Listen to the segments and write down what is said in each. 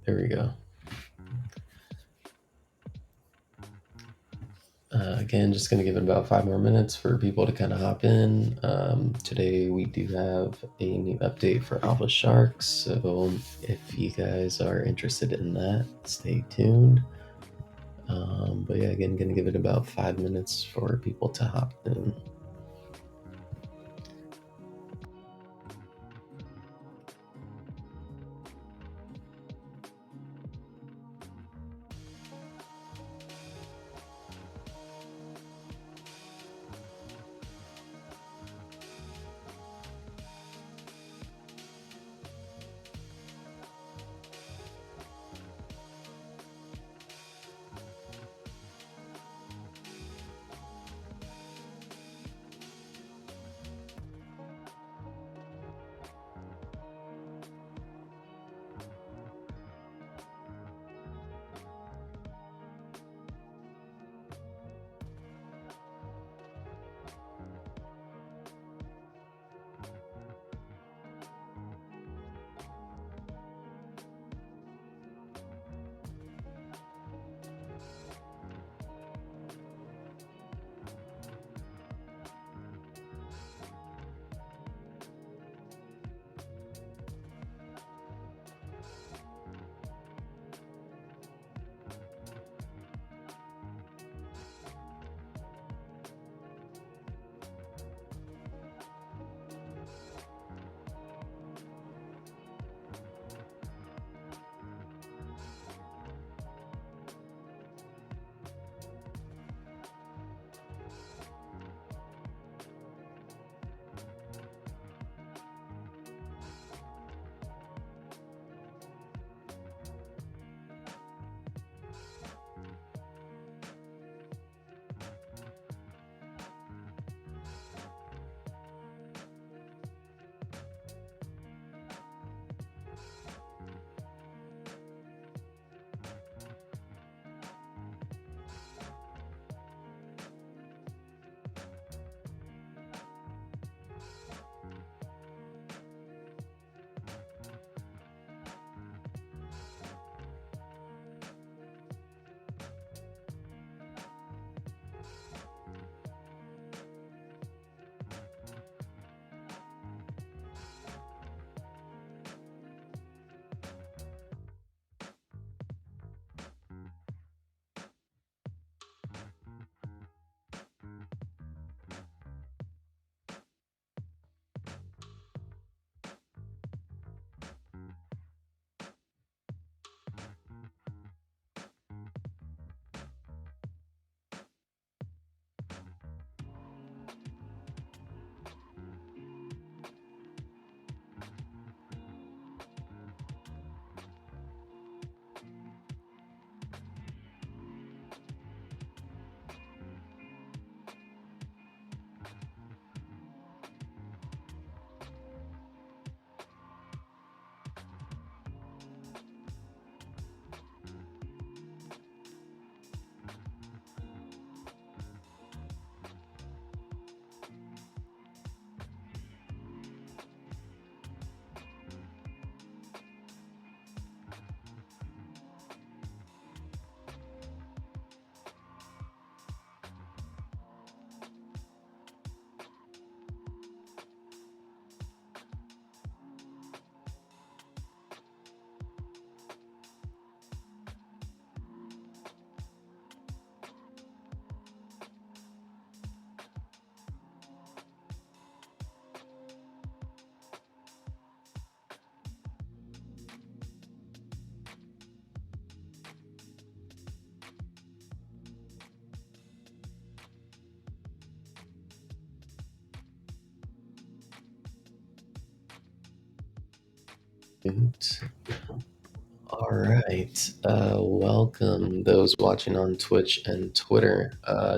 There we go. Again, just going to give it about 5 more minutes for people to kind of hop in. Today we do have a new update for Alpha Sharks, so if you guys are interested in that, stay tuned. But yeah, again, going to give it about 5 minutes for people to hop in. Oops. All right. Welcome those watching on Twitch and Twitter.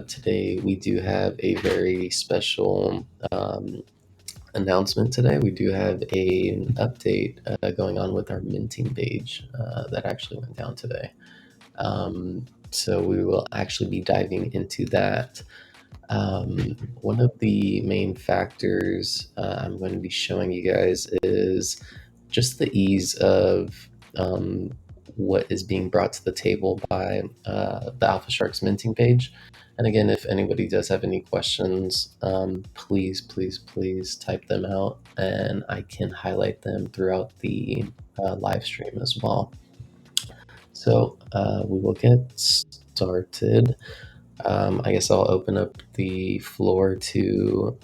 Today we do have a very special announcement today. We do have an update going on with our minting page that actually went down today. So we will actually be diving into that. One of the main factors I'm going to be showing you guys is just the ease of what is being brought to the table by the Alpha Sharks minting page. And again, if anybody does have any questions, please, please, please type them out, and I can highlight them throughout the live stream as well. So we will get started. I guess I'll open up the floor to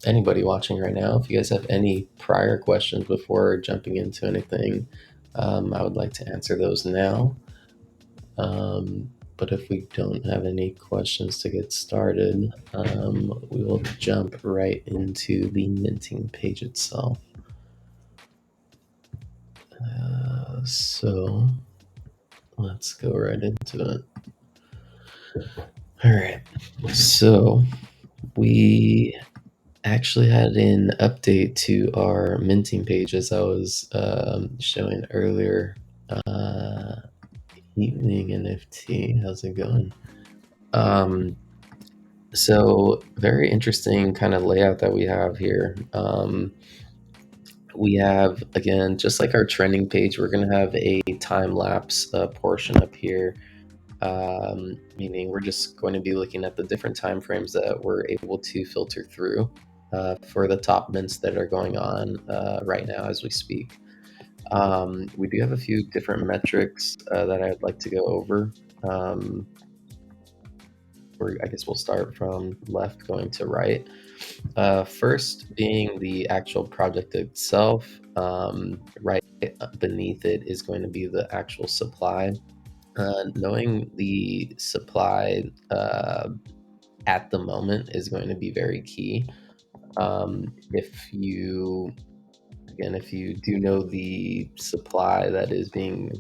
anybody watching right now. If you guys have any prior questions before jumping into anything, I would like to answer those now. But if we don't have any questions to get started, we will jump right into the minting page itself. So let's go right into it. All right. So we actually had an update to our minting page, as I was showing earlier. Evening NFT, how's it going? So very interesting kind of layout that we have here. We have, again, just like our trending page, we're going to have a time lapse portion up here. Meaning we're just going to be looking at the different time frames that we're able to filter through for the top mints that are going on right now as we speak. We do have a few different metrics that I'd like to go over. I guess we'll start from left going to right. First being the actual project itself. Right beneath it is going to be the actual supply. Knowing the supply at the moment is going to be very key. If you do know the supply that is being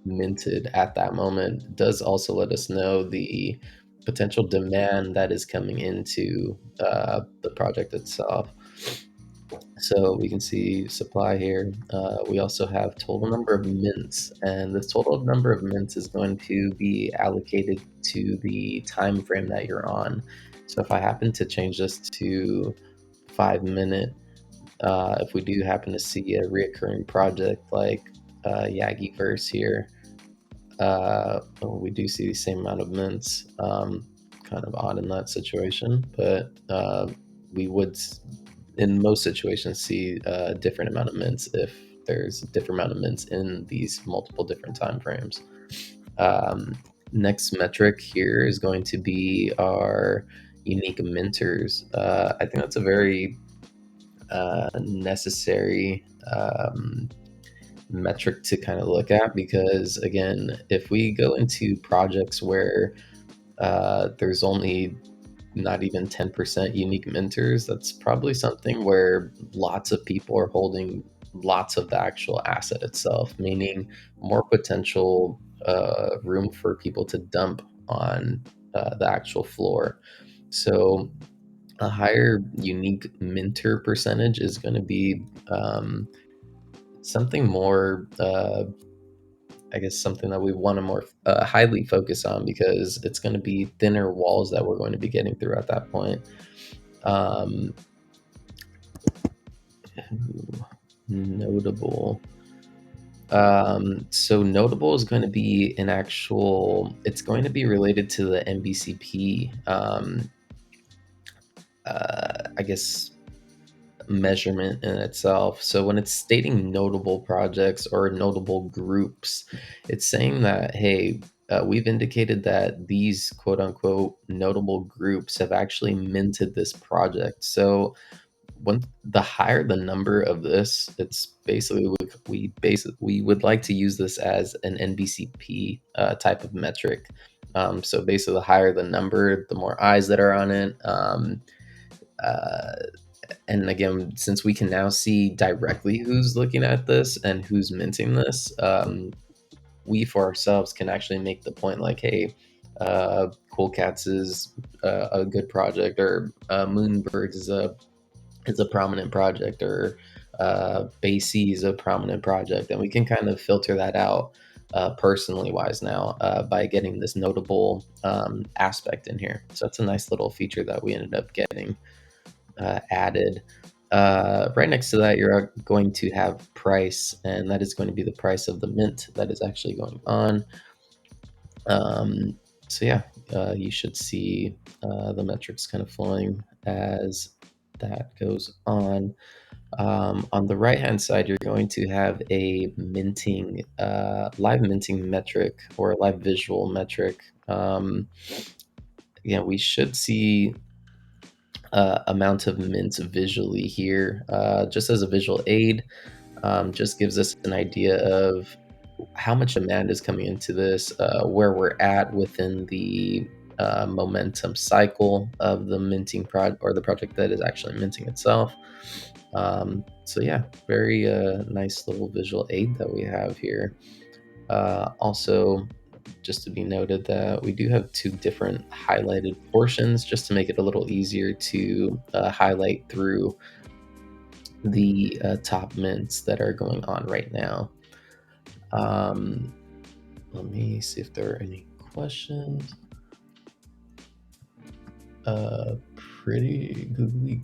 minted at that moment, it does also let us know the potential demand that is coming into the project itself. So we can see supply here. We also have total number of mints, and this total number of mints is going to be allocated to the time frame that you're on. So if I happen to change this to 5 minute, if we do happen to see a reoccurring project like Yagiverse here, we do see the same amount of mints. Kind of odd in that situation, but we would, in most situations, see a different amount of mints if there's a different amount of mints in these multiple different time frames. Next metric here is going to be our unique minters. I think that's a very necessary metric to kind of look at, because again, if we go into projects where there's only not even 10% unique minters, that's probably something where lots of people are holding lots of the actual asset itself, meaning more potential room for people to dump on the actual floor. So a higher unique minter percentage is going to be something more I guess something that we want to more highly focus on, because it's going to be thinner walls that we're going to be getting through at that point. Notable. So notable is going to be an actual, it's going to be related to the MBCP, I guess, measurement in itself. So when it's stating notable projects or notable groups, it's saying that, hey, we've indicated that these quote unquote notable groups have actually minted this project. So when the higher the number of this, it's basically we would like to use this as an NBCP type of metric. So basically, the higher the number, the more eyes that are on it. And again, since we can now see directly who's looking at this and who's minting this, we for ourselves can actually make the point like, hey, Cool Cats is a good project, or Moonbirds is a prominent project, or Bay C is a prominent project, and we can kind of filter that out personally wise now by getting this notable aspect in here. So that's a nice little feature that we ended up getting added. Right next to that, you're going to have price, and that is going to be the price of the mint that is actually going on. Um, so yeah, you should see the metrics kind of flowing as that goes on. On the right hand side, you're going to have a minting, live minting metric or a live visual metric. Yeah, we should see amount of mints visually here, just as a visual aid. Just gives us an idea of how much demand is coming into this, where we're at within the momentum cycle of the minting or the project that is actually minting itself. So yeah, very nice little visual aid that we have here. Also, just to be noted that we do have two different highlighted portions just to make it a little easier to highlight through the top mints that are going on right now. Let me see if there are any questions. Pretty googly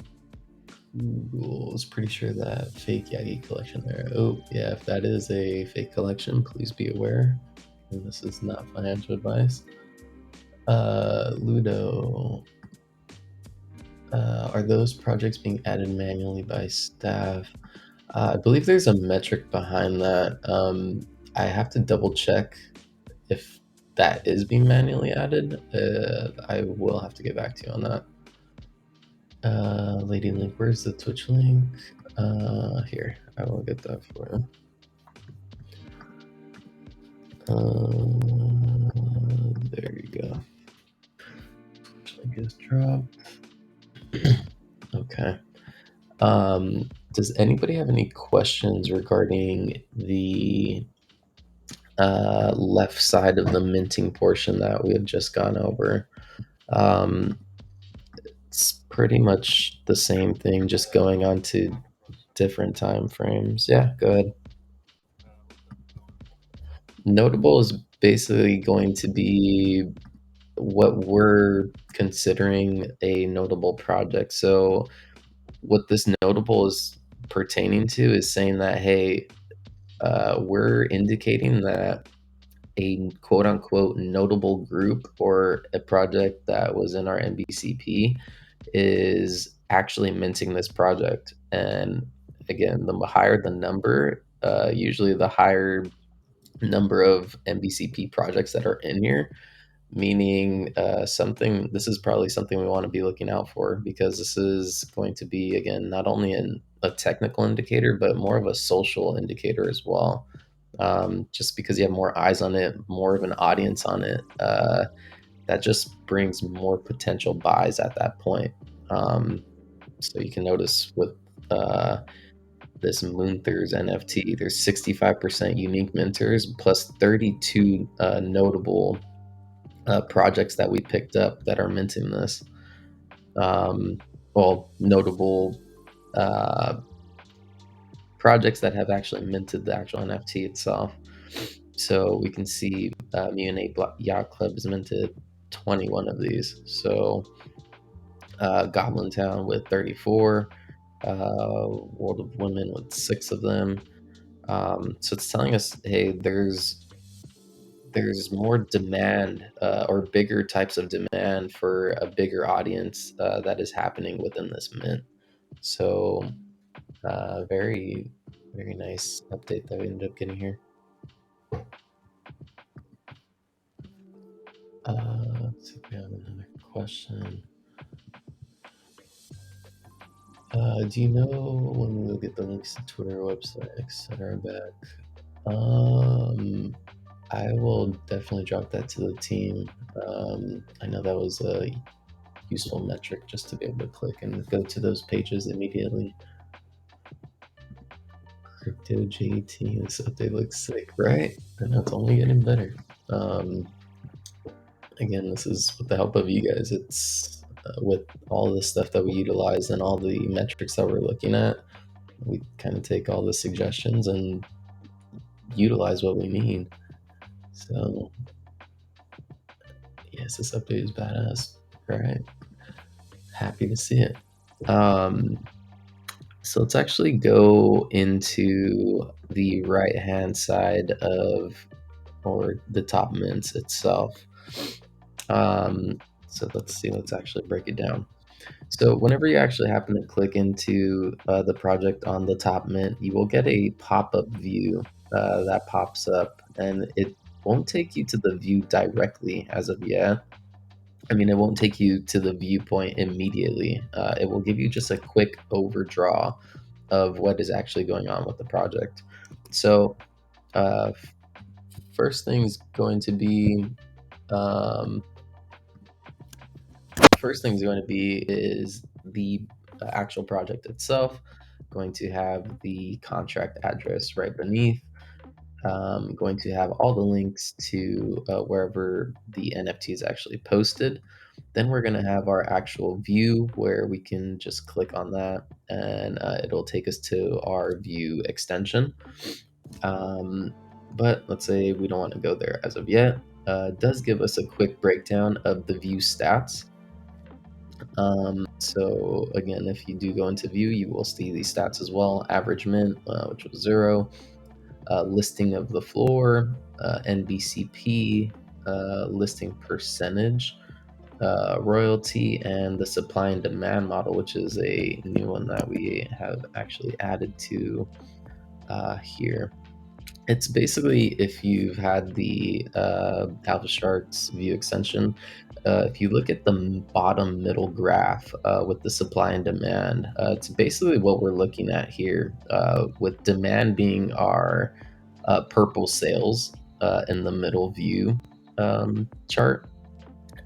Google is pretty sure that fake Yagi collection there. Oh, yeah, if that is a fake collection, please be aware. And this is not financial advice. Ludo, are those projects being added manually by staff? I believe there's a metric behind that. I have to double check if that is being manually added. I will have to get back to you on that. Lady Link, where's the Twitch link? Here, I will get that for you. There you go. Twitch link is dropped. Okay. Does anybody have any questions regarding the left side of the minting portion that we have just gone over? It's pretty much the same thing, just going on to different time frames. Yeah, go ahead. Notable is basically going to be what we're considering a notable project. So, what this notable is pertaining to is saying that, hey, we're indicating that a quote unquote notable group or a project that was in our NBCP is actually minting this project. And again, the higher the number, usually the higher number of NBCP projects that are in here, meaning this is probably something we want to be looking out for, because this is going to be, again, not only a technical indicator, but more of a social indicator as well. Just because you have more eyes on it, more of an audience on it, that just brings more potential buys at that point. So you can notice with this Moonthers NFT, there's 65% unique minters plus 32 notable projects that we picked up that are minting this. Well, notable uh, projects that have actually minted the actual NFT itself. So we can see Munich Yacht Club has minted 21 of these. So Goblin Town with 34, World of Women with 6 of them. So it's telling us, hey, there's more demand or bigger types of demand for a bigger audience that is happening within this mint. So very, very nice update that we ended up getting here. Let's see if we have another question. Do you know when we'll get the links to Twitter, website, etc. back? I will definitely drop that to the team. I know that was a useful metric just to be able to click and go to those pages immediately. Crypto JT, this update looks sick, right? And it's only getting better. Again, this is with the help of you guys. It's with all the stuff that we utilize and all the metrics that we're looking at, we kind of take all the suggestions and utilize what we need. So, yes, this update is badass. All right. Happy to see it. So let's actually go into the right hand side of, or the top mints itself. So let's see, let's actually break it down. So whenever you actually happen to click into the project on the top mint, you will get a pop-up view that pops up, and it won't take you to the view directly as of yet. I mean, it won't take you to the viewpoint immediately. It will give you just a quick overdraw of what is actually going on with the project. So uh, first thing's going to be um, first thing's going to be is the actual project itself. Going to have the contract address right beneath. Going to have all the links to wherever the NFT is actually posted. Then we're going to have our actual view where we can just click on that, and it'll take us to our view extension. But let's say we don't want to go there as of yet. It does give us a quick breakdown of the view stats. So again, if you do go into view, you will see these stats as well. Average mint, which was 0, listing of the floor, NBCP, listing percentage, royalty, and the supply and demand model, which is a new one that we have actually added to here. It's basically, if you've had the Alpha Sharks view extension, if you look at the bottom middle graph with the supply and demand, it's basically what we're looking at here, with demand being our purple sales in the middle view chart,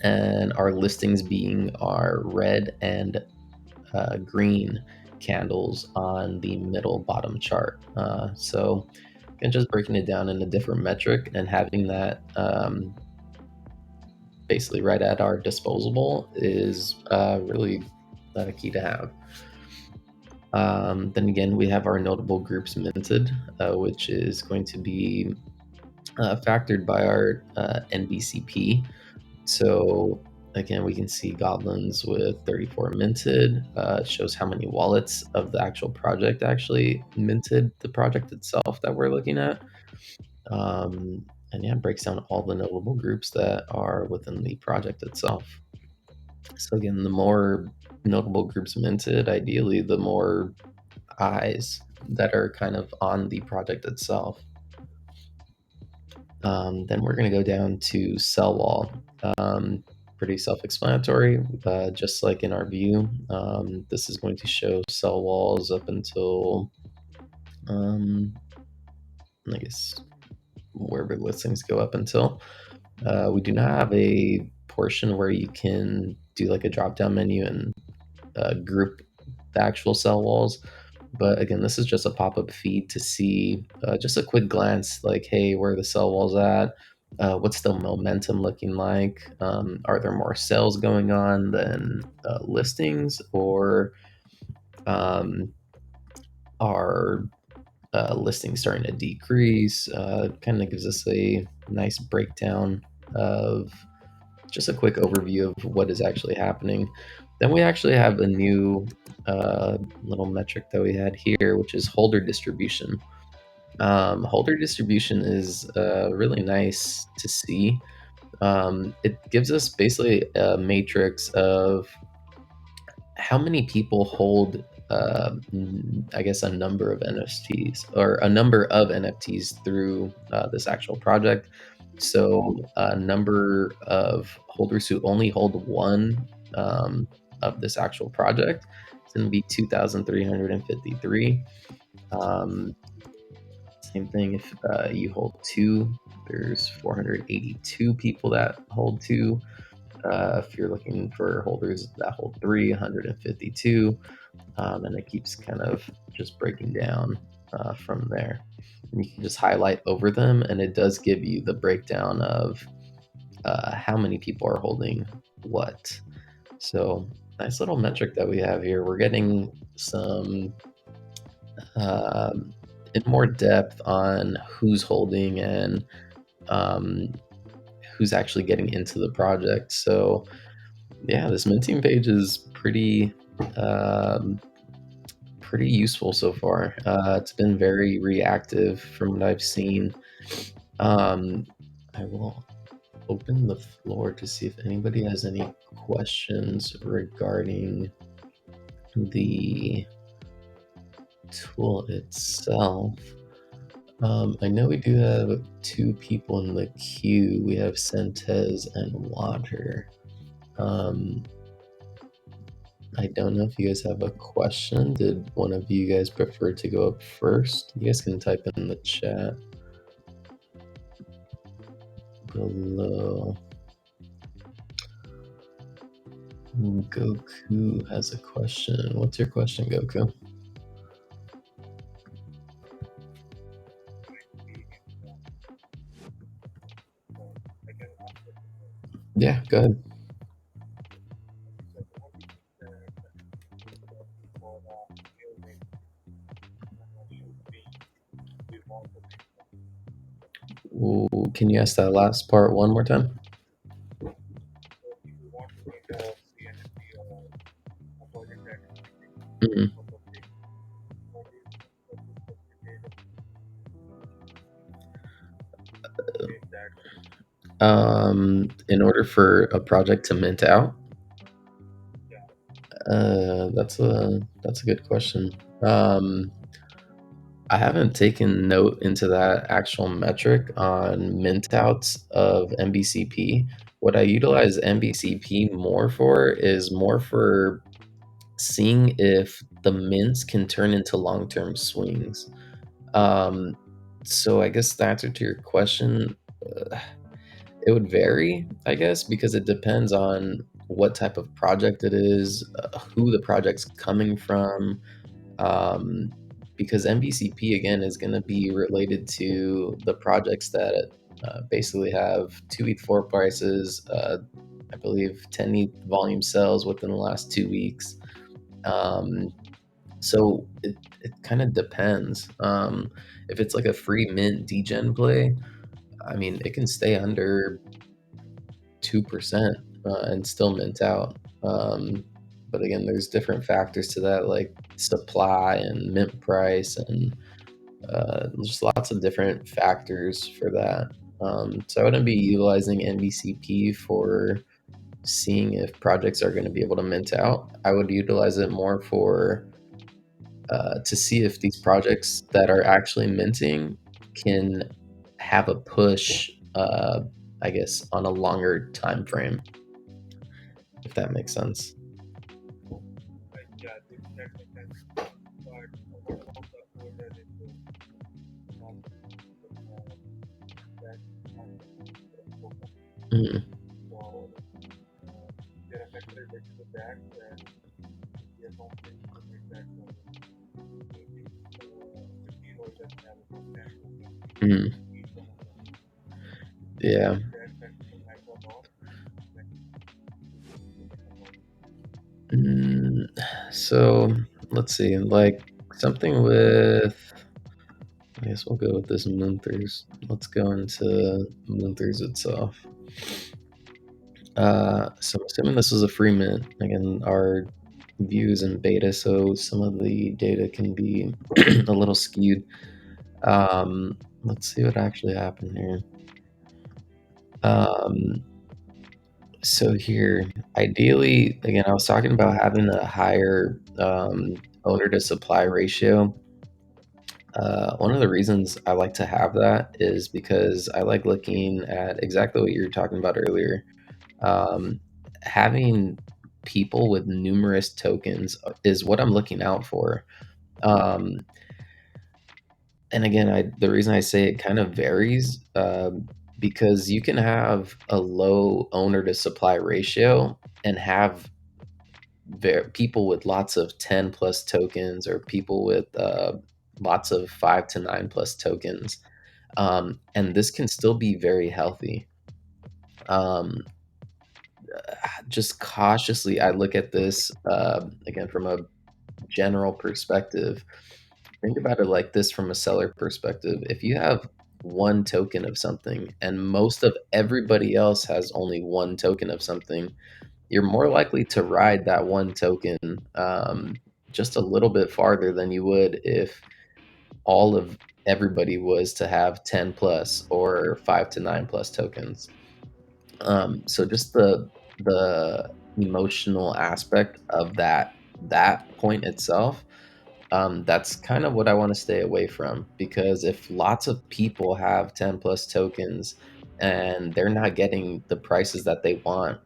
and our listings being our red and green candles on the middle bottom chart. So and just breaking it down in a different metric and having that basically right at our disposable is really key to have. Then again, we have our notable groups minted, which is going to be factored by our NBCP. So again, we can see goblins with 34 minted. It shows how many wallets of the actual project actually minted the project itself that we're looking at. And yeah, it breaks down all the notable groups that are within the project itself. So again, the more notable groups minted, ideally, the more eyes that are kind of on the project itself. Then we're going to go down to sell wall. Pretty self-explanatory, just like in our view. This is going to show sell walls up until, I guess, wherever listings go up until. We do not have a portion where you can do like a drop-down menu and group the actual cell walls. But again, this is just a pop-up feed to see just a quick glance, like, hey, where are the cell walls at? What's the momentum looking like? Are there more sales going on than listings, or are listings starting to decrease? Kind of gives us a nice breakdown of just a quick overview of what is actually happening. Then we actually have a new little metric that we had here, which is holder distribution. Holder distribution is really nice to see. It gives us basically a matrix of how many people hold, I guess, a number of NFTs, or a number of NFTs through this actual project. So a number of holders who only hold one of this actual project is going to be 2,353. Um, Same thing if you hold two, there's 482 people that hold two. If you're looking for holders that hold three, 152, and it keeps kind of just breaking down from there. And you can just highlight over them, and it does give you the breakdown of how many people are holding what. So nice little metric that we have here. We're getting some in more depth on who's holding and um, who's actually getting into the project. So yeah, this minting page is pretty useful so far. It's been very reactive from what I've seen. Um, I will open the floor to see if anybody has any questions regarding the tool itself. I know we do have two people in the queue. We have Sentez and Water. Um, I don't know if you guys have a question. Did one of you guys prefer to go up first? You guys can type in the chat below. Goku has a question. What's your question, Goku? Yeah, go ahead. Ooh, can you ask that last part one more time? Mhm. In order for a project to mint out, that's a good question. Um, I haven't taken note into that actual metric on mint outs of MBCP. What I utilize MBCP more for is more for seeing if the mints can turn into long-term swings. Um, so I guess the answer to your question, uh, it would vary, I guess, because it depends on what type of project it is, who the project's coming from, because MVCP again is going to be related to the projects that basically have 2 ETH floor prices. I believe 10 ETH volume sells within the last 2 weeks. Um, so it kind of depends. If it's like a free mint degen play, I mean, it can stay under 2% and still mint out. But again, there's different factors to that, like supply and mint price, and just lots of different factors for that. So I wouldn't be utilizing NBCP for seeing if projects are going to be able to mint out. I would utilize it more for to see if these projects that are actually minting can have a push, I guess, on a longer time frame, if that makes sense. Mhm. Mhm. Yeah. Mm, so let's see, like something with, I guess we'll go with this Moonthers. Let's go into Moonthers itself. So I'm assuming this is a free mint. Again, our view is in beta, so some of the data can be a little skewed. Let's see what actually happened here. Um, so here, ideally, again, I was talking about having a higher owner to supply ratio. One of the reasons I like to have that is because I like looking at exactly what you were talking about earlier. Um, Having people with numerous tokens is what I'm looking out for. Um, and again, the reason I say it kind of varies, because you can have a low owner to supply ratio and have people with lots of 10 plus tokens, or people with lots of 5 to 9 plus tokens. And this can still be very healthy. Um, just cautiously, I look at this again from a general perspective. Think about it like this from a seller perspective. If you have one token of something and most of everybody else has only one token of something, you're more likely to ride that one token, just a little bit farther than you would if all of everybody was to have 10 plus or 5 to 9 plus tokens. So just the emotional aspect of that point itself, that's kind of what I want to stay away from, because if lots of people have 10 plus tokens and they're not getting the prices that they want,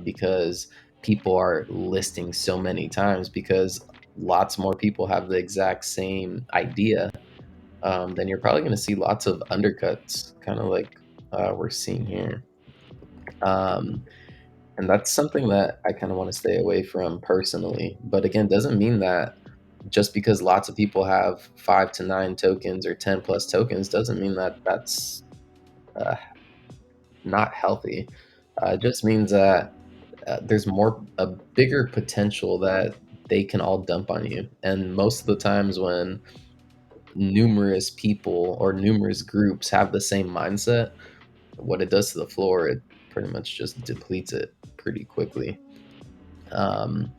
because people are listing so many times because lots more people have the exact same idea, then you're probably going to see lots of undercuts, kind of like we're seeing here. Um, and that's something that I kind of want to stay away from personally. But again, doesn't mean that just because lots of people have 5 to 9 tokens or 10 plus tokens doesn't mean that that's uh, not healthy. It just means that there's a bigger potential that they can all dump on you. And most of the times when numerous people or numerous groups have the same mindset, what it does to the floor, it pretty much just depletes it pretty quickly. Um,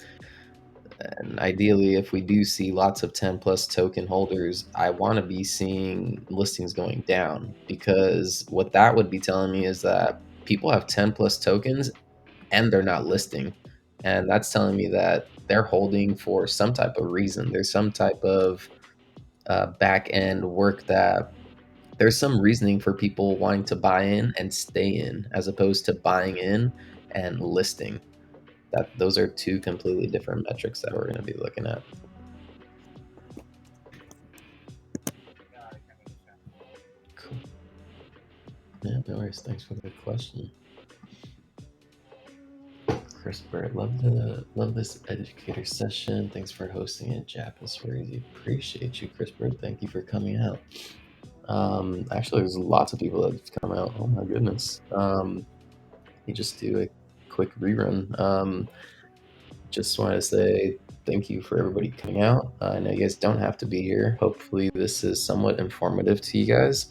and ideally, if we do see lots of 10 plus token holders, I want to be seeing listings going down, because what that would be telling me is that people have 10 plus tokens and they're not listing. And that's telling me that they're holding for some type of reason. There's some type of back end work, that there's some reasoning for people wanting to buy in and stay in as opposed to buying in and listing. That those are two completely different metrics that we're going to be looking at. Cool. Yeah, no worries. Thanks for the question, Christopher. Love this educator session. Thanks for hosting it, Japanese. Really appreciate you, Christopher. Thank you for coming out. Actually, there's lots of people that have come out. Oh my goodness. You just do a quick rerun. Just want to say thank you for everybody coming out. I know you guys don't have to be here. Hopefully, this is somewhat informative to you guys.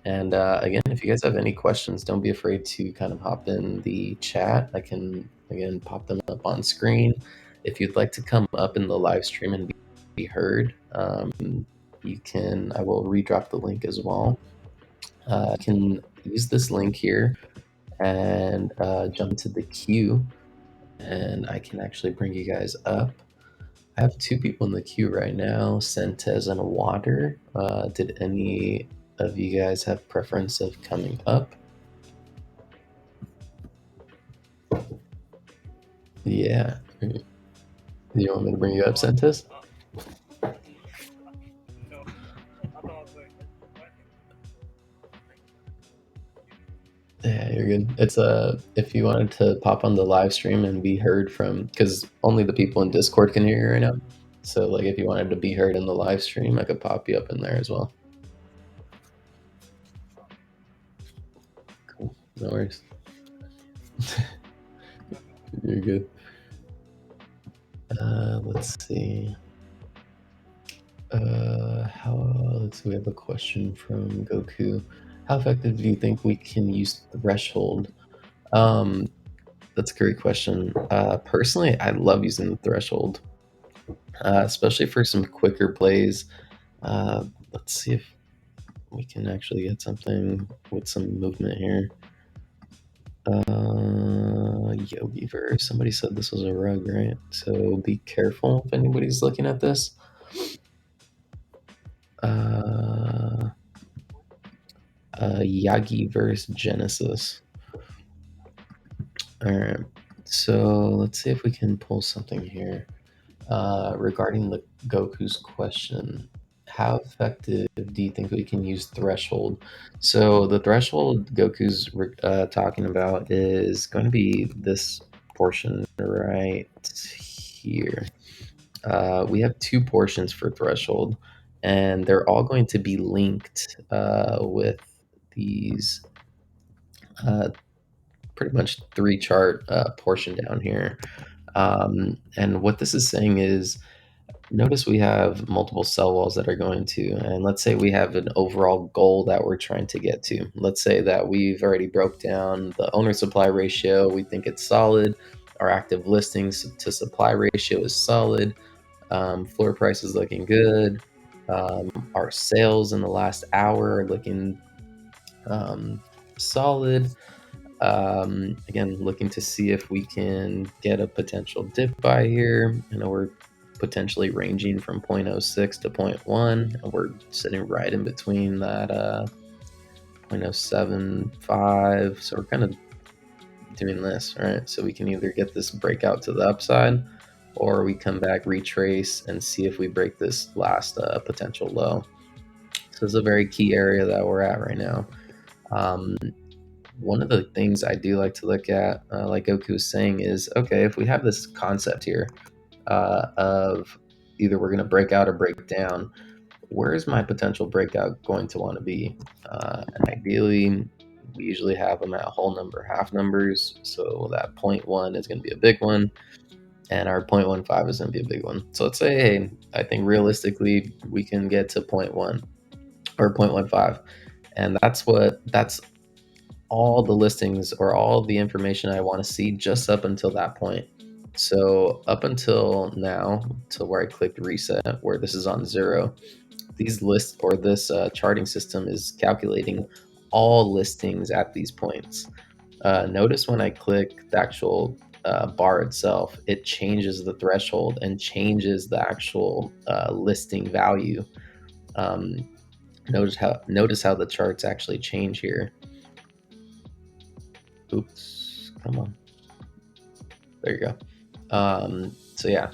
And again, if you guys have any questions, don't be afraid to kind of hop in the chat. I can, again, pop them up on screen. If you'd like to come up in the live stream and be heard, you can, I will redrop the link as well. You can use this link here and jump into the queue, and I can actually bring you guys up. I have two people in the queue right now, Sentes and Water. Did any of you guys have preference of coming up? Yeah. Do you want me to bring you up, Sentes? Yeah, you're good. It's if you wanted to pop on the live stream and be heard from, because only the people in Discord can hear you right now. So like if you wanted to be heard in the live stream, I could pop you up in there as well. Cool. No worries. You're good. Let's see. Let's see. We have a question from Goku. How effective do you think we can use threshold? That's a great question. Personally, I love using the threshold, especially for some quicker plays. Let's see if we can actually get something with some movement here. Yogi verse. Somebody said this was a rug, right? So be careful if anybody's looking at this. Yagi verse Genesis. All right. So let's see if we can pull something here. Regarding the Goku's question, how effective do you think we can use threshold? So the threshold Goku's talking about is going to be this portion right here. We have two portions for threshold, and they're all going to be linked with these pretty much three chart portion down here. And what this is saying is, notice we have multiple cell walls that are going to, and let's say we have an overall goal that we're trying to get to. Let's say that we've already broke down the owner supply ratio. We think it's solid. Our active listings to supply ratio is solid. Floor price is looking good. Our sales in the last hour are looking um, solid. Again, looking to see if we can get a potential dip buy here. I know we're potentially ranging from 0.06 to zero point 0.1, and we're sitting right in between that 0.075. So we're kind of doing this, right? So we can either get this breakout to the upside, or we come back, retrace, and see if we break this last potential low. So this is a very key area that we're at right now. Um, One of the things I do like to look at, like Goku was saying, is okay, if we have this concept here of either we're going to break out or break down, where is my potential breakout going to want to be? And ideally, we usually have them at whole number, half numbers. So that zero point 0.1 is going to be a big one, and our 0.15 is going to be a big one. So let's say, hey, I think realistically we can get to zero point 0.1 or 0.15. And that's all the listings or all the information I want to see just up until that point. So up until now, to where I clicked reset, where this is on 0, these lists or this charting system is calculating all listings at these points. Notice when I click the actual bar itself, it changes the threshold and changes the actual listing value. Um, notice how the charts actually change here. Oops, come on. There you go. So yeah,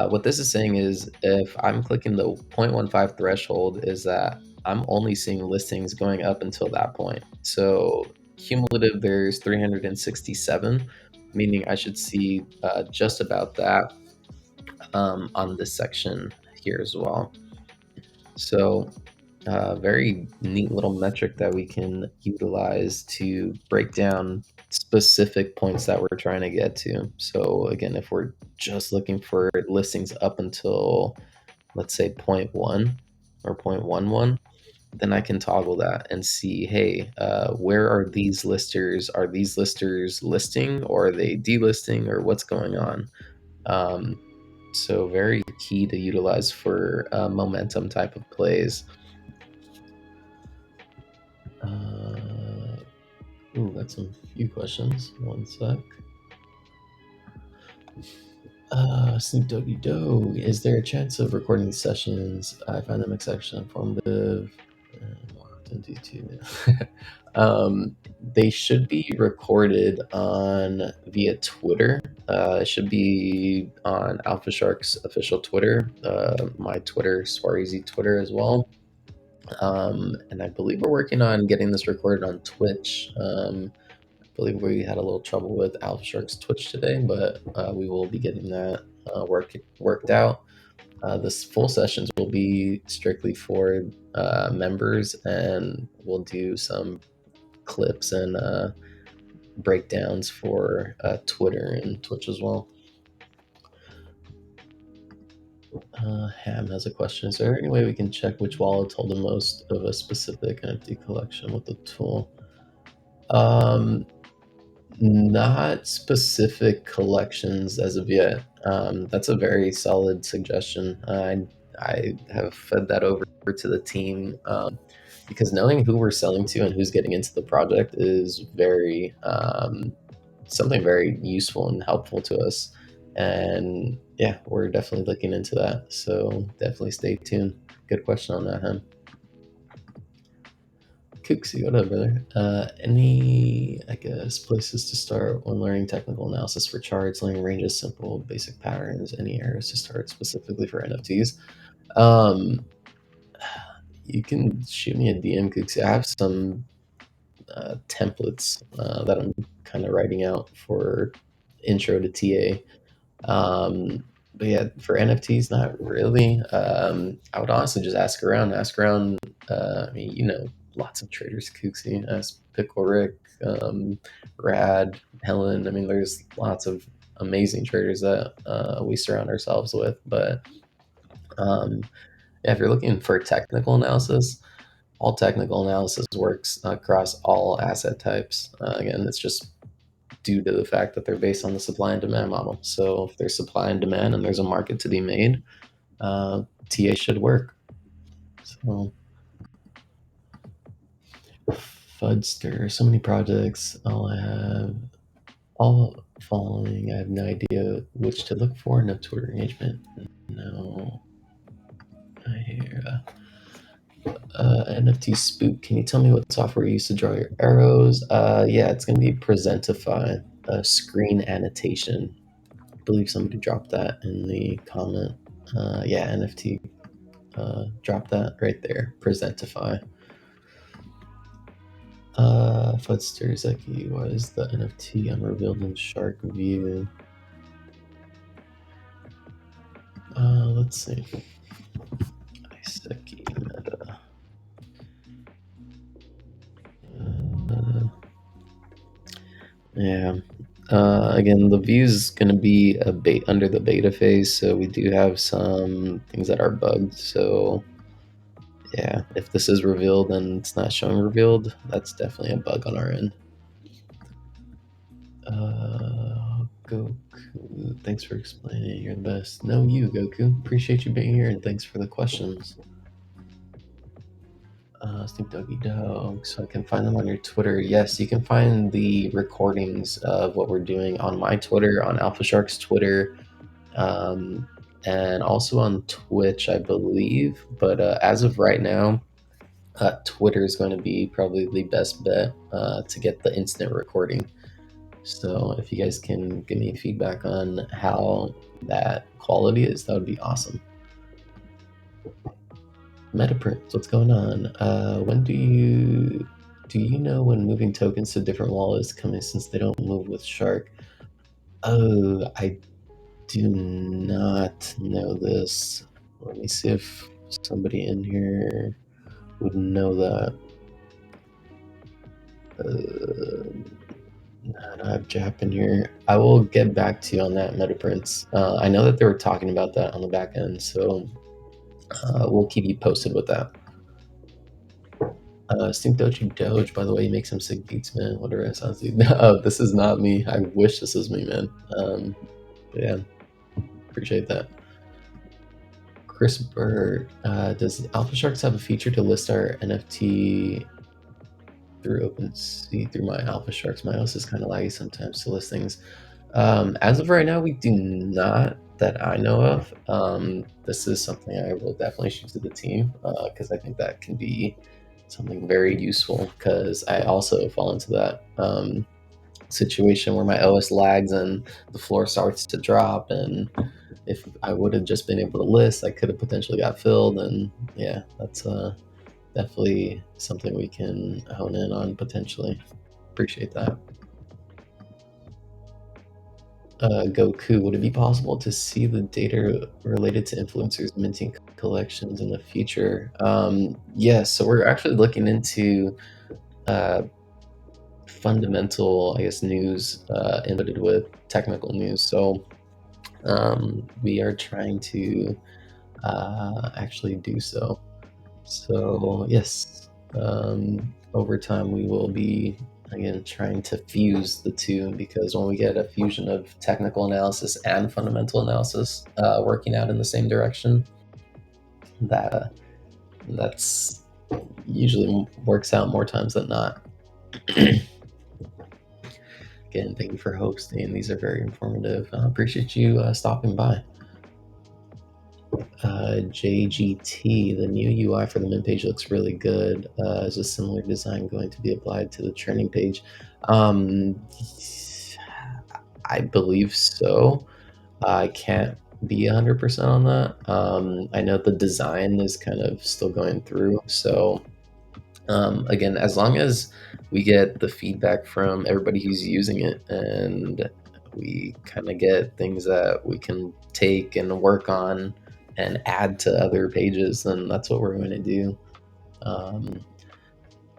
what this is saying is if I'm clicking the 0.15 threshold, is that I'm only seeing listings going up until that point. So cumulative, there's 367, meaning I should see just about that on this section here as well. So very neat little metric that we can utilize to break down specific points that we're trying to get to. So again, if we're just looking for listings up until, let's say, zero point 0.1 or 0.11, then I can toggle that and see, hey, where are these listers? Are these listers listing, or are they delisting, or what's going on? Um, so very key to utilize for momentum type of plays. Got some few questions. One sec. Snoop Doggy Dog. Is there a chance of recording these sessions? I find them exceptionally informative. More often due to they should be recorded on via Twitter. It should be on Alpha Shark's official Twitter, my Twitter, Swareezy Twitter as well. And I believe we're working on getting this recorded on Twitch. Believe we had a little trouble with Alpha Shark's Twitch today, but we will be getting that worked out. This full sessions will be strictly for members, and we'll do some clips and breakdowns for Twitter and Twitch as well. Ham has a question. Is there any way we can check which wallets hold the most of a specific NFT collection with the tool? Not specific collections as of yet. That's a very solid suggestion. I have fed that over to the team because knowing who we're selling to and who's getting into the project is very something very useful and helpful to us. And yeah, we're definitely looking into that. So definitely stay tuned. Good question on that, huh? Cooksy, what up, brother? Any, I guess, places to start when learning technical analysis for charts, learning ranges, simple, basic patterns, any areas to start specifically for NFTs? Um, you can shoot me a DM, Cooksy. I have some templates that I'm kind of writing out for intro to TA. But yeah, for NFTs, not really. I would honestly just ask around. Ask around. I mean, lots of traders, Kooksy, ask Pickle Rick, Rad, Helen. I mean, there's lots of amazing traders that we surround ourselves with. But yeah, if you're looking for technical analysis, all technical analysis works across all asset types. Again, it's just due to the fact that they're based on the supply and demand model. So if there's supply and demand and there's a market to be made, TA should work. So Fudster, so many projects. All following. I have no idea which to look for. No Twitter engagement. No. I hear NFT Spook. Can you tell me what software you use to draw your arrows? Yeah, it's gonna be Presentify, screen annotation. I believe somebody dropped that in the comment. Yeah, NFT. Drop that right there. Presentify. Fudster Zeki was the NFT unrevealed in Shark View. Let's see. Iseki meta. Yeah. Again, the view is going to be under the beta phase, so we do have some things that are bugged. So, yeah, if this is revealed and it's not showing revealed, that's definitely a bug on our end. Goku, thanks for explaining. You're the best. No, you, Goku. Appreciate you being here, and thanks for the questions. Snoop Doggy Dog. So I can find them on your Twitter. Yes, you can find the recordings of what we're doing on my Twitter, on Alpha Shark's Twitter, and also on Twitch, I believe. But as of right now, Twitter is going to be probably the best bet to get the instant recording. So if you guys can give me feedback on how that quality is, that would be awesome. Metaprint, what's going on? When do you know when moving tokens to different wallets coming since they don't move with Shark? Oh, I do not know this. Let me see if somebody in here would know that. I don't have Jap in here. I will get back to you on that, Metaprints. I know that they were talking about that on the back end, so we'll keep you posted with that. Stink Doji Doge, by the way, you make some sick beats, man. What are sounds like? No, this is not me. I wish this was me, man. Yeah, appreciate that. Chris Bird, does Alpha Sharks have a feature to list our NFT through OpenSea through my Alpha Sharks? My OS is kind of laggy sometimes to list things. As of right now, we do not that I know of. This is something I will definitely shoot to the team because I think that can be something very useful because I also fall into that situation where my OS lags and the floor starts to drop. And if I would have just been able to list, I could have potentially got filled. And yeah, that's definitely something we can hone in on potentially. Appreciate that. Goku, would it be possible to see the data related to influencers minting collections in the future? Yes, so we're actually looking into fundamental, I guess, news inputted with technical news. So we are trying to actually do so. So yes, over time we will be again trying to fuse the two because when we get a fusion of technical analysis and fundamental analysis working out in the same direction, that's usually works out more times than not. Again, thank you for hosting. These are very informative. I appreciate you stopping by. JGT, the new UI for the main page looks really good. Is a similar design going to be applied to the training page? I believe so. I can't be 100% on that. I know the design is kind of still going through. So, again, as long as we get the feedback from everybody who's using it and we kind of get things that we can take and work on and add to other pages, then that's what we're going to do.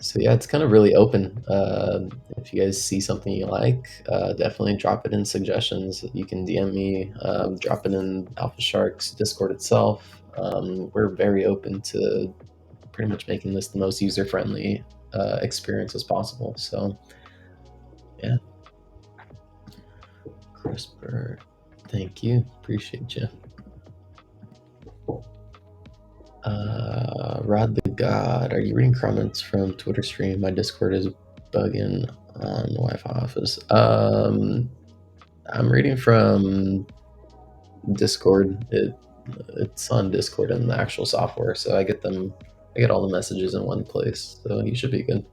So yeah, it's kind of really open. If you guys see something you like, definitely drop it in suggestions. You can DM me, drop it in Alpha Sharks Discord itself. We're very open to pretty much making this the most user-friendly experience as possible. So yeah, CRISPR, thank you, appreciate you. Rod the God, are you reading comments from Twitter stream? My Discord is bugging on Wi-Fi office. I'm reading from Discord. It's on Discord in the actual software, so I get them. I get all the messages in one place, so you should be good.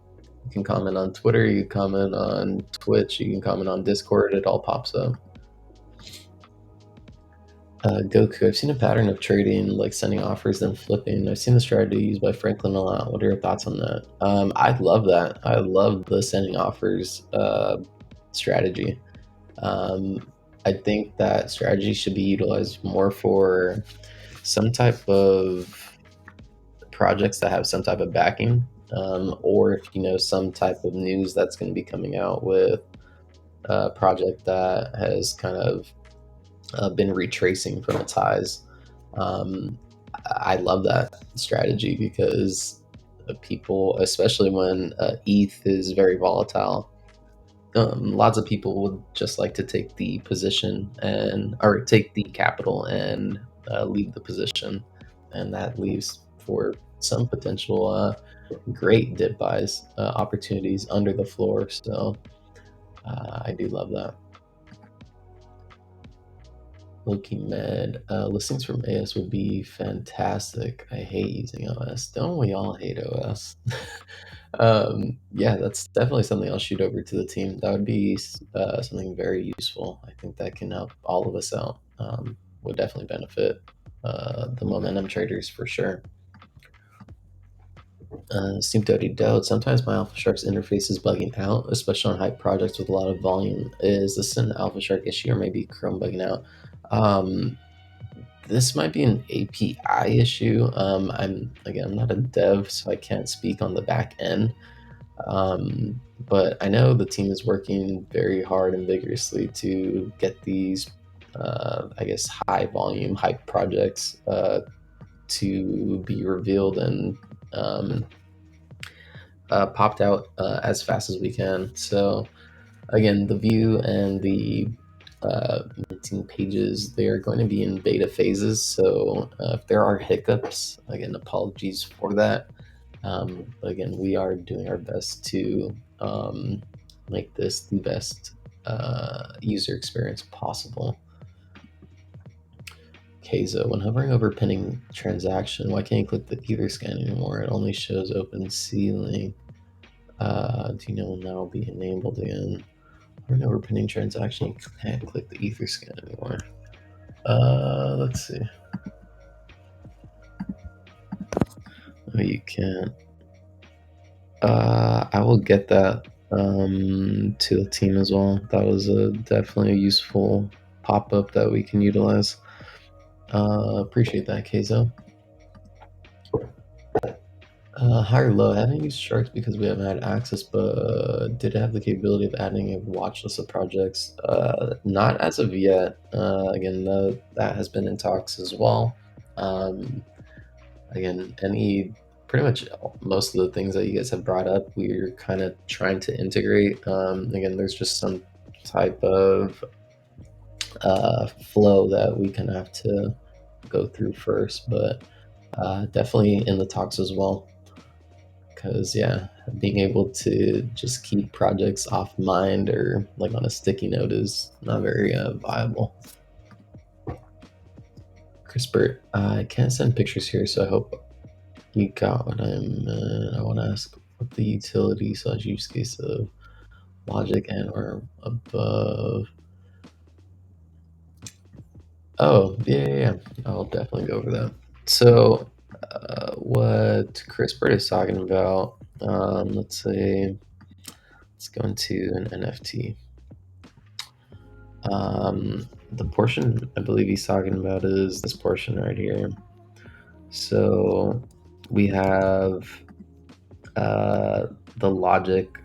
You can comment on Twitter, you can comment on Twitch, you can comment on Discord. It all pops up. Goku, I've seen a pattern of trading, like sending offers then flipping. I've seen the strategy used by Franklin a lot. What are your thoughts on that? I love that. I love the sending offers strategy. Um, I think that strategy should be utilized more for some type of projects that have some type of backing, or if you know some type of news that's going to be coming out with a project that has kind of been retracing from its highs. Um, I love that strategy because people, especially when ETH is very volatile, lots of people would just like to take the position and or take the capital and leave the position, and that leaves for some potential great dip buys opportunities under the floor. So I do love that. Loki Med. Listings from AS would be fantastic. I hate using OS. Don't we all hate OS? Yeah, that's definitely something I'll shoot over to the team. That would be something very useful. I think that can help all of us out. Would definitely benefit the momentum traders for sure. Seem to already doubt. Sometimes my Alpha Shark's interface is bugging out, especially on high projects with a lot of volume. Is this an Alpha Shark issue or maybe Chrome bugging out? This might be an API issue. I'm not a dev, so I can't speak on the back end. But I know the team is working very hard and vigorously to get these, I guess, high volume, hype projects to be revealed and popped out as fast as we can. So again, the view and the minting pages, they are going to be in beta phases. So if there are hiccups, again, apologies for that. But again, we are doing our best to make this the best user experience possible. Keizo, when hovering over pending transaction, why can't you click the Ether scan anymore? It only shows open ceiling. Do you know when that will be enabled again? Hovering over pending transaction, you can't click the Ether scan anymore. Let's see. No, you can't. I will get that to the team as well. That was definitely a useful pop-up that we can utilize. Appreciate that, Keizo. High or low? I haven't used Sharks because we haven't had access, but did it have the capability of adding a watch list of projects? Not as of yet. Again, that has been in talks as well. Again, pretty much most of the things that you guys have brought up, we're kind of trying to integrate. Again, there's just some type of flow that we kind of have to go through first, but definitely in the talks as well. Because yeah, being able to just keep projects off mind or like on a sticky note is not very viable. CRISPR, I can't send pictures here, so I hope you got what I want to ask what the utility / use case of logic and or above. Oh, yeah. I'll definitely go over that. So, what CRISPR is talking about, let's say, let's go into an NFT. The portion I believe he's talking about is this portion right here. So, we have the logic,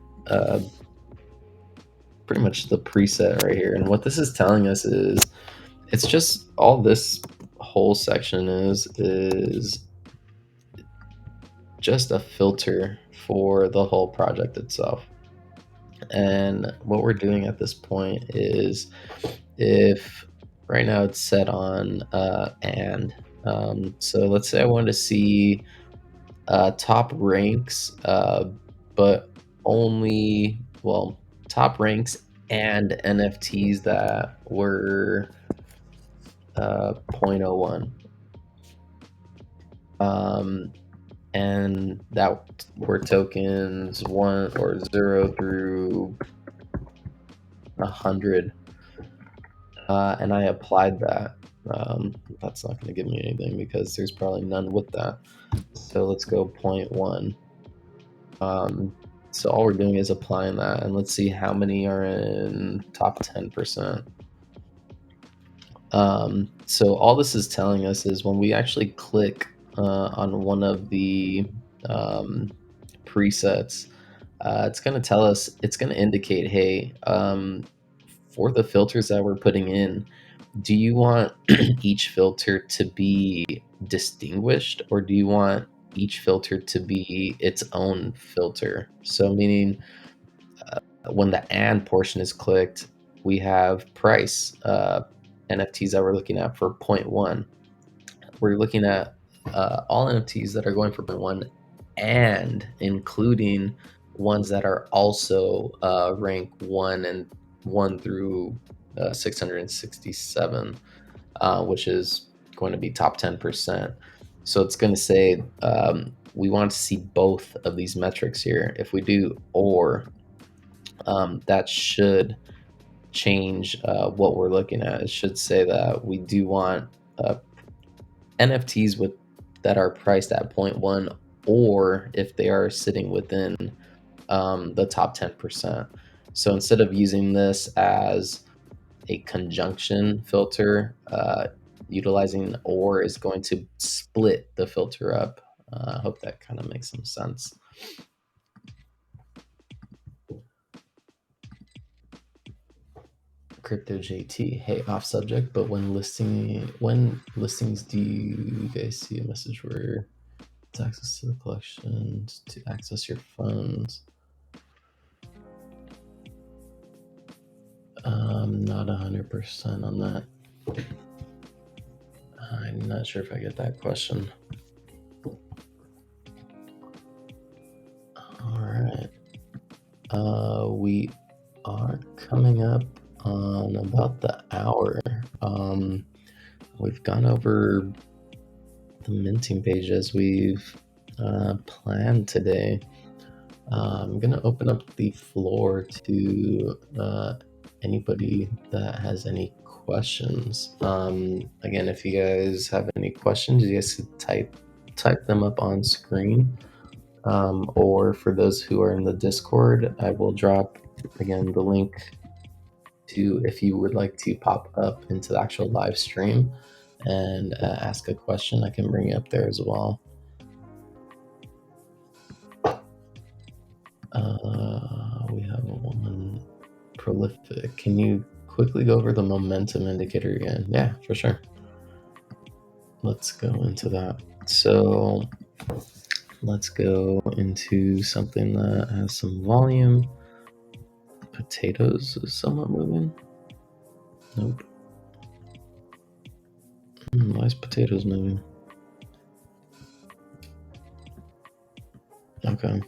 pretty much the preset right here. And what this is telling us is it's just all this whole section is just a filter for the whole project itself. And what we're doing at this point is if right now it's set on and So let's say I wanted to see top ranks, but only, well, top ranks and NFTs that were 0.01. Um, and that were tokens 1 or 0 through 100. And I applied that. That's not going to give me anything because there's probably none with that. So let's go 0.1. So all we're doing is applying that, and let's see how many are in top 10%. So all this is telling us is when we actually click on one of the presets, it's going to tell us, it's going to indicate, hey, for the filters that we're putting in, do you want each filter to be distinguished, or do you want each filter to be its own filter? So meaning when the and portion is clicked, we have price, NFTs that we're looking at for 0.1. We're looking at all NFTs that are going for 0.1 and including ones that are also rank 1 and 1 through 667, which is going to be top 10%. So it's going to say we want to see both of these metrics here. If we do or, that should change what we're looking at. It should say that we do want NFTs with that are priced at 0.1, or if they are sitting within the top 10%. So instead of using this as a conjunction filter, utilizing or is going to split the filter up. I hope that kind of makes some sense. Crypto JT, hey, off subject, but when listings do you guys see a message where it's access to the collection to access your funds? Not 100% on that. I'm not sure if I get that question. All right. We are coming up on about the hour. We've gone over the minting page as we've planned today. I'm going to open up the floor to anybody that has any questions. Again, if you guys have any questions, you guys could type them up on screen. Or for those who are in the Discord, I will drop again the link to, if you would like to pop up into the actual live stream and ask a question, I can bring you up there as well. We have a woman prolific. Can you quickly go over the momentum indicator again? Yeah, for sure. Let's go into that. So let's go into something that has some volume. Potatoes is somewhat moving. Nope. Why is potatoes moving? Okay.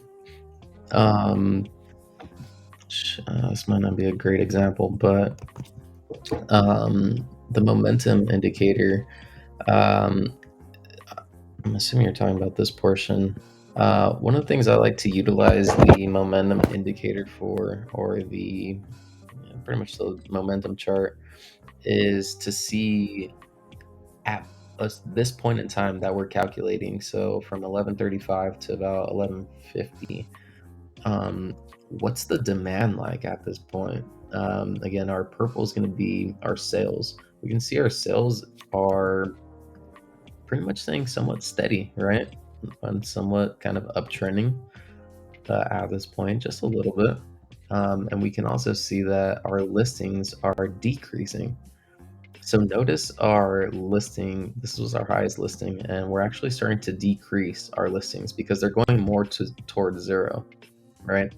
This might not be a great example, but the momentum indicator, I'm assuming you're talking about this portion. One of the things I like to utilize the momentum indicator for, or the pretty much the momentum chart, is to see at this point in time that we're calculating. So from 11:35 to about 11:50, what's the demand like at this point? Again, our purple is going to be our sales. We can see our sales are pretty much staying somewhat steady, right? And somewhat kind of uptrending at this point, just a little bit. And we can also see that our listings are decreasing. So notice our listing, this was our highest listing, and we're actually starting to decrease our listings because they're going more towards 0, right?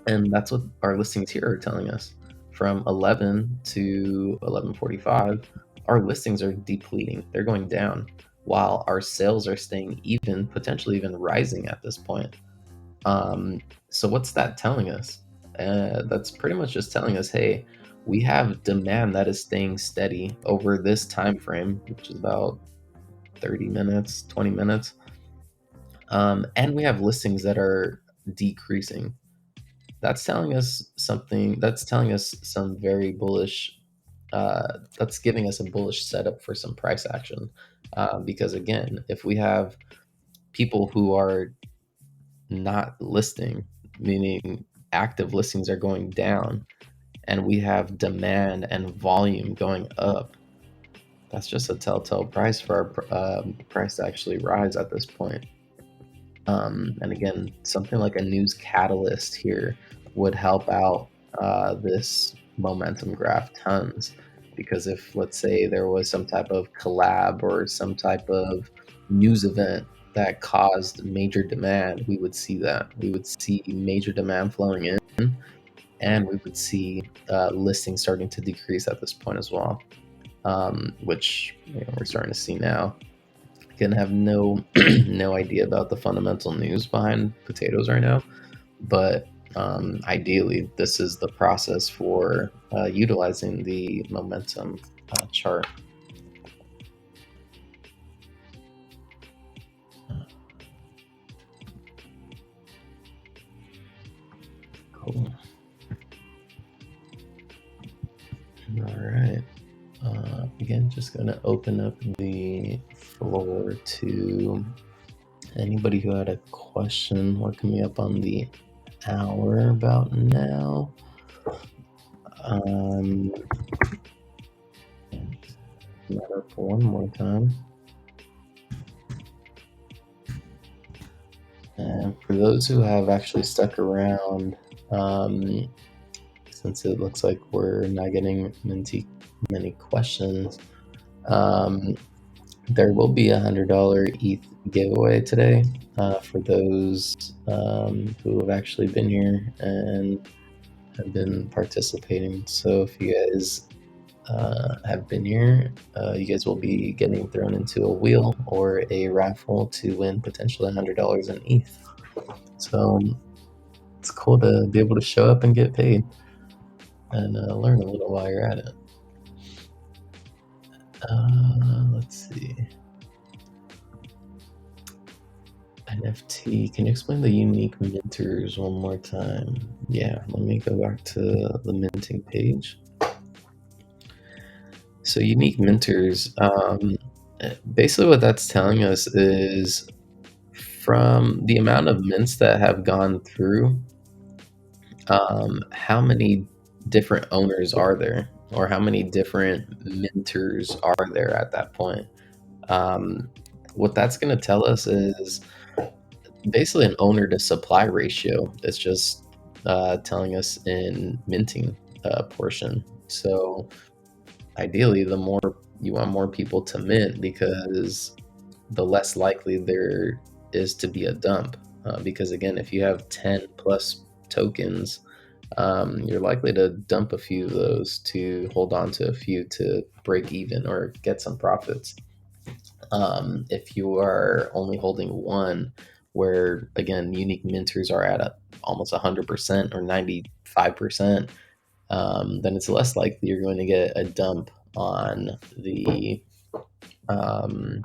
And that's what our listings here are telling us. From 11 to 11:45, our listings are depleting. They're going down. while our sales are staying even, potentially even rising at this point. Um, so what's that telling us? That's pretty much just telling us, hey, we have demand that is staying steady over this time frame, which is about 30 minutes, 20 minutes. And we have listings that are decreasing. That's telling us something, that's telling us some very bullish, that's giving us a bullish setup for some price action. Because again, if we have people who are not listing, meaning active listings are going down, and we have demand and volume going up, that's just a telltale price for our price to actually rise at this point. And again, something like a news catalyst here would help out this momentum graph tons. Because if, let's say, there was some type of collab or some type of news event that caused major demand, we would see that. We would see major demand flowing in, and we would see listings starting to decrease at this point as well, which we're starting to see now. Again, have no no idea about the fundamental news behind potatoes right now, but ideally, this is the process for utilizing the momentum chart. Cool. All right. Again, just going to open up the floor to anybody who had a question. We're coming up on the hour about now. That up one more time. And for those who have actually stuck around, since it looks like we're not getting many questions, there will be $100 ETH giveaway today for those who have actually been here and have been participating. So if you guys have been here, you guys will be getting thrown into a wheel or a raffle to win potentially $100 in ETH. So it's cool to be able to show up and get paid and learn a little while you're at it. Let's see. NFT. Can you explain the unique minters one more time? Yeah, let me go back to the minting page. So unique minters, basically what that's telling us is from the amount of mints that have gone through, how many different owners are there, or how many different minters are there at that point? What that's going to tell us is basically an owner to supply ratio. It's just telling us in minting portion. So ideally, the more you want more people to mint, because the less likely there is to be a dump. Because again, if you have 10 plus tokens, you're likely to dump a few of those to hold on to a few to break even or get some profits. If you are only holding one, where again unique minters are at almost 100% or 95%, then it's less likely you're going to get a dump on um,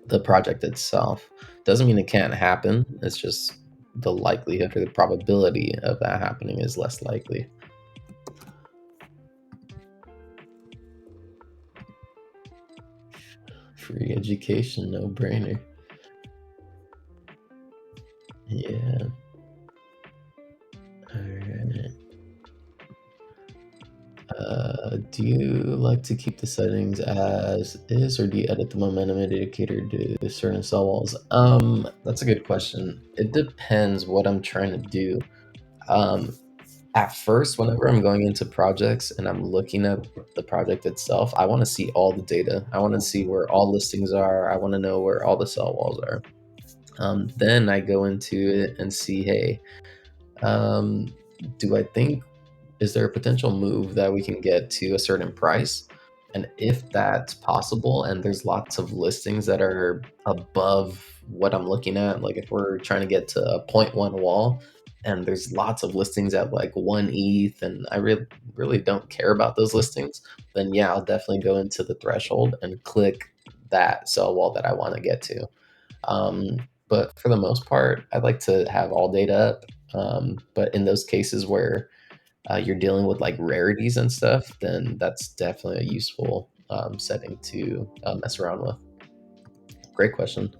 the project itself. Doesn't mean it can't happen. It's just the likelihood or the probability of that happening is less likely. Free education, no brainer. Yeah. All right. Do you like to keep the settings as is, or do you edit the momentum indicator to certain cell walls? That's a good question. It depends what I'm trying to do. Um, at first, whenever I'm going into projects and I'm looking at the project itself, I want to see all the data. I want to see where all listings are. I want to know where all the cell walls are. Then I go into it and see, hey, do I think, is there a potential move that we can get to a certain price? And if that's possible and there's lots of listings that are above what I'm looking at, like if we're trying to get to a point one wall and there's lots of listings at like 1 ETH and I really don't care about those listings, then yeah, I'll definitely go into the threshold and click that sell wall that I want to get to. But for the most part, I'd like to have all data up. But in those cases where you're dealing with like rarities and stuff, then that's definitely a useful setting to mess around with. Great question.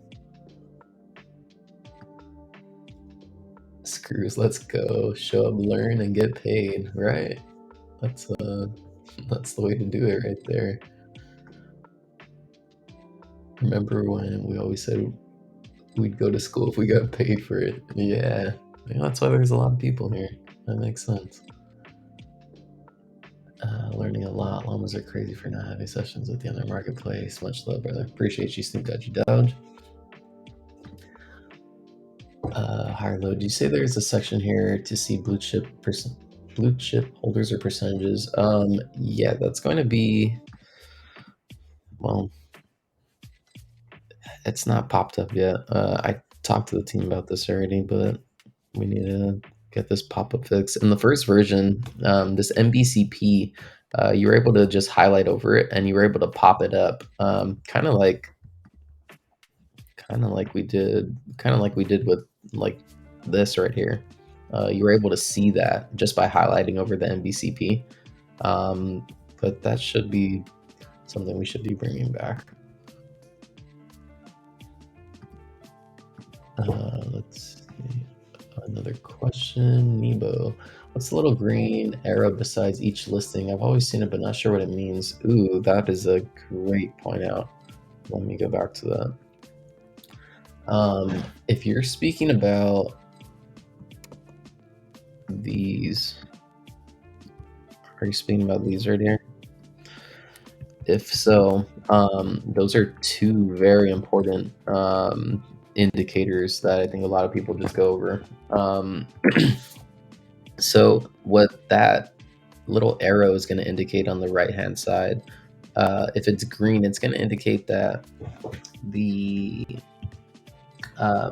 Screws, let's go. Show up, learn, and get paid. Right. That's that's the way to do it right there. Remember when we always said we'd go to school if we got paid for it? Yeah. That's why there's a lot of people here. That makes sense. Learning a lot. Llamas are crazy for not having sessions at the other marketplace. Much love, brother. Appreciate you, Snoop Dodgy Dodge. Higher low. Do you say there's a section here to see blue chip holders or percentages? Yeah, that's going to be, well, it's not popped up yet. I talked to the team about this already, but we need to get this pop-up fixed. In the first version, this MBCP, you were able to just highlight over it and you were able to pop it up, kind of like we did with like this right here. You were able to see that just by highlighting over the MBCP. But that should be something we should be bringing back. Let's see. Another question. Nebo. What's the little green arrow besides each listing? I've always seen it, but not sure what it means. Ooh, that is a great point out. Let me go back to that. If you're speaking about these, are you speaking about these right here? If so, those are two very important indicators that I think a lot of people just go over. So what that little arrow is going to indicate on the right hand side, if it's green, it's going to indicate that the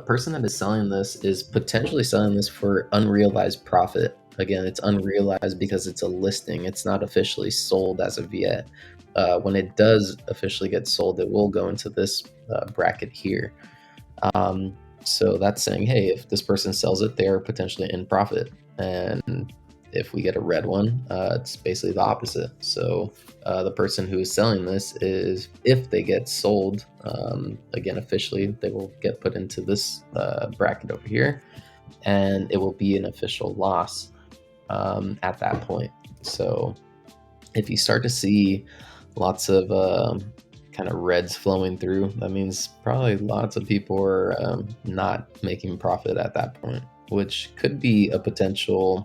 person that is selling this is potentially selling this for unrealized profit. Again, it's unrealized because it's a listing. It's not officially sold as of yet. When it does officially get sold, it will go into this bracket here. So that's saying, hey, if this person sells it, they're potentially in profit. And if we get a red one, it's basically the opposite. So the person who is selling this is, if they get sold, again, officially, they will get put into this bracket over here, and it will be an official loss at that point. So if you start to see lots of kind of reds flowing through, that means probably lots of people are not making profit at that point, which could be a potential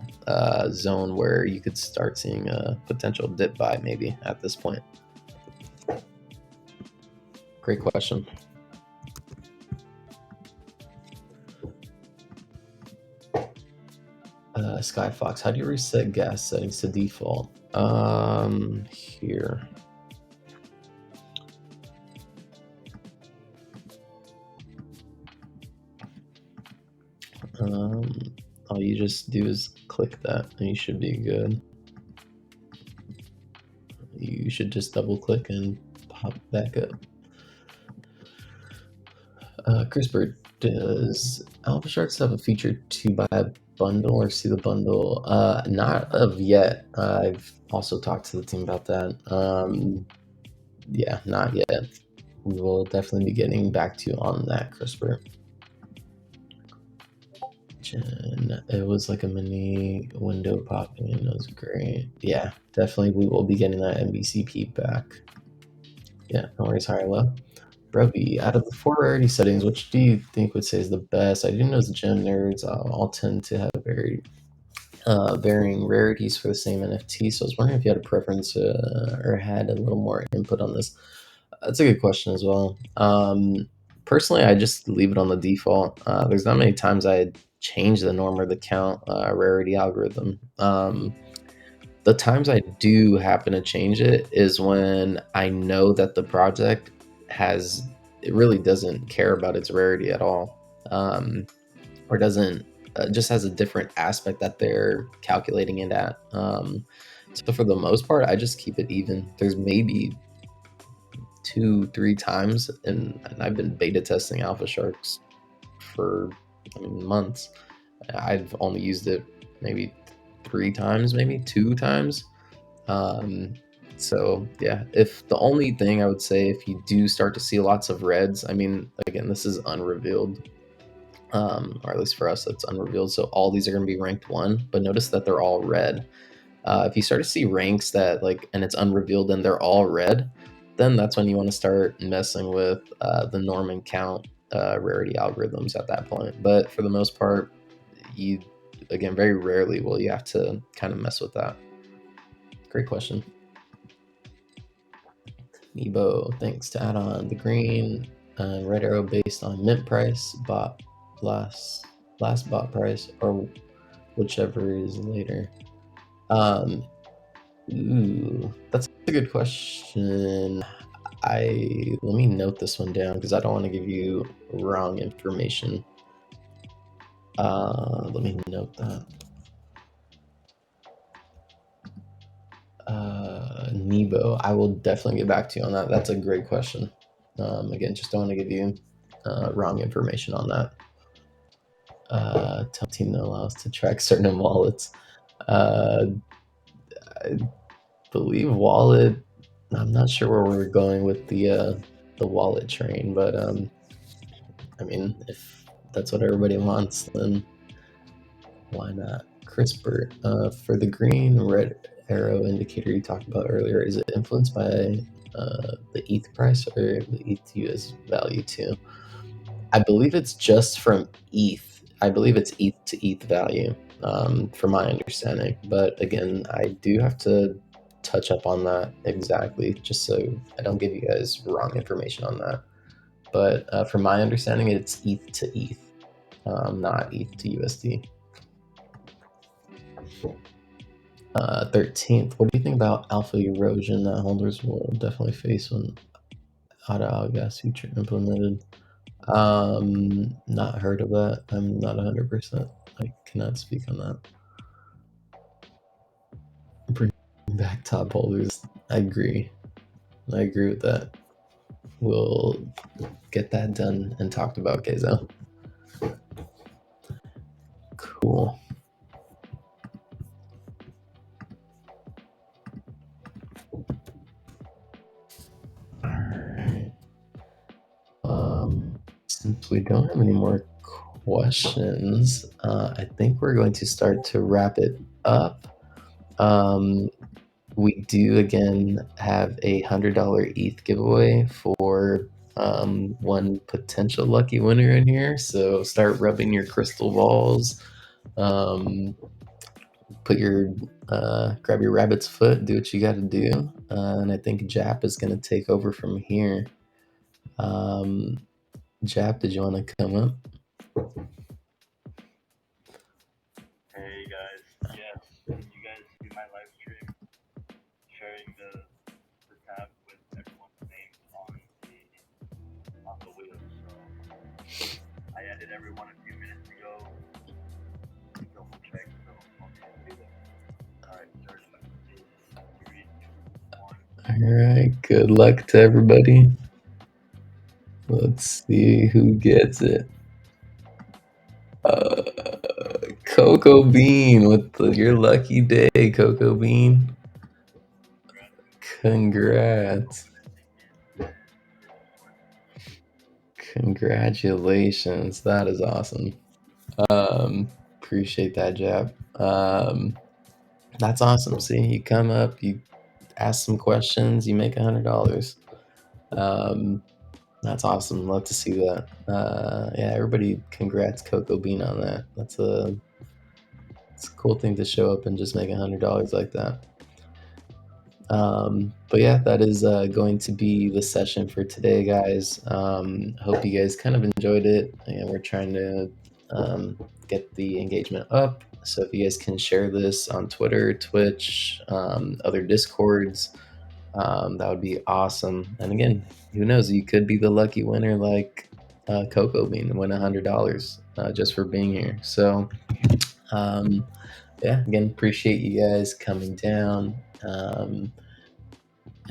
zone where you could start seeing a potential dip buy maybe at this point. Great question. Skyfox, how do you reset gas settings to default? Here. All you just do is click that and you should be good. You should just double click and pop back up. CRISPR, does Alpha Sharks have a feature to buy a bundle or see the bundle? Not of yet. I've also talked to the team about that. Yeah, not yet. We will definitely be getting back to you on that, CRISPR. It was like a mini window popping in. It was great. Yeah, definitely we will be getting that MBCP back. Yeah, no worries, higher low. Roby, out of the 4 rarity settings, which do you think would say is the best? I do know the gem nerds all tend to have very varying rarities for the same NFT. So I was wondering if you had a preference or had a little more input on this. That's a good question as well. Personally, I just leave it on the default. There's not many times I change the norm or the count rarity algorithm. The times I do happen to change it is when I know that the project it really doesn't care about its rarity at all, or doesn't just has a different aspect that they're calculating it at. So for the most part, I just keep it even. There's maybe 2, 3 times, and I've been beta testing Alpha Sharks for, I mean, months. I've only used it maybe 3 times, maybe 2 times. Um, so yeah, if the only thing I would say, if you do start to see lots of reds, I mean, again, this is unrevealed, or at least for us, it's unrevealed. So all these are going to be ranked 1, but notice that they're all red. If you start to see ranks that like, and it's unrevealed and they're all red, then that's when you want to start messing with the norm and count rarity algorithms at that point. But for the most part, you, again, very rarely will you have to kind of mess with that. Great question. Nebo, thanks. To add on the green red arrow based on mint price, bot last bot price, or whichever is later. That's a good question. Let me note this one down because I don't want to give you wrong information. Let me note that. Nebo, I will definitely get back to you on that. That's a great question. Again, just don't want to give you wrong information on that. Tell team no allows to track certain wallets. I believe wallet. I'm not sure where we're going with the wallet train, but I mean, if that's what everybody wants, then why not? CRISPR, for the green red arrow indicator you talked about earlier, is it influenced by the ETH price or the ETH to US value too? I believe it's just from ETH. I believe it's ETH to ETH value, from my understanding. But again, I do have to touch up on that exactly, just so I don't give you guys wrong information on that. But from my understanding, it's ETH to ETH, not ETH to USD. 13th, what do you think about alpha erosion that holders will definitely face when auto gas feature implemented? Not heard of that. I'm not 100%. I cannot speak on that. Bring back top holders. I agree. I agree with that. We'll get that done and talked about, Kezo. Cool. Alright. Since we don't have any more questions, I think we're going to start to wrap it up. We do again have a $100 ETH giveaway for one potential lucky winner in here. So start rubbing your crystal balls. Put your grab your rabbit's foot. Do what you got to do. And I think Jap is going to take over from here. Jap, did you want to come up? Hey guys, yes, can you guys see my live stream? Sharing the tab with everyone's names on the wheel. So I added everyone a few minutes ago. Double check, so I'll do that. Alright, start 3, 2, 1. Alright, good luck to everybody. Let's see who gets it. Cocoa Bean with your lucky day, Cocoa Bean. Congrats. Congratulations. That is awesome. Appreciate that, Jab. That's awesome. See, you come up, you ask some questions, you make $100. That's awesome. Love to see that. Yeah, everybody, congrats Cocoa Bean on that. It's a cool thing to show up and just make $100 like that. But yeah, that is going to be the session for today, guys. Hope you guys kind of enjoyed it, and we're trying to get the engagement up So if you guys can share this on Twitter, Twitch, other Discords, that would be awesome. And again, who knows? You could be the lucky winner, like Coco Bean, and win $100 just for being here. So um, yeah, again, appreciate you guys coming down.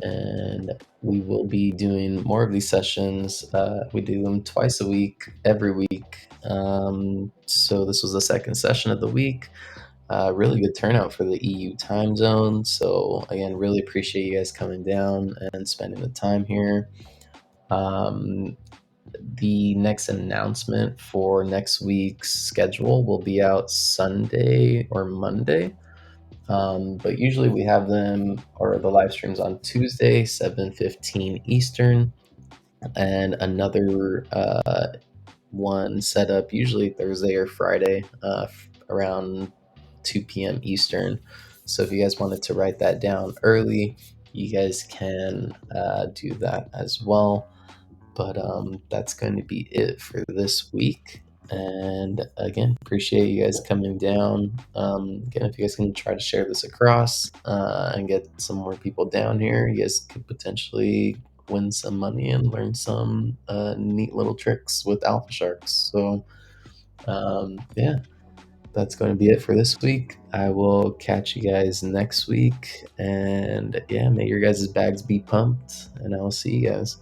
And we will be doing more of these sessions. We do them twice a week, every week. So this was the second session of the week. Really good turnout for the EU time zone. So again, really appreciate you guys coming down and spending the time here. Um, the next announcement for next week's schedule will be out Sunday or Monday. But usually we have them or the live streams on Tuesday, 7:15 Eastern, and another one set up usually Thursday or Friday around 2 p.m. Eastern. So if you guys wanted to write that down early, you guys can do that as well. But that's going to be it for this week. And again, appreciate you guys coming down. Again, if you guys can try to share this across and get some more people down here, you guys could potentially win some money and learn some neat little tricks with Alpha Sharks. So, yeah, that's going to be it for this week. I will catch you guys next week. And yeah, may your guys' bags be pumped. And I will see you guys.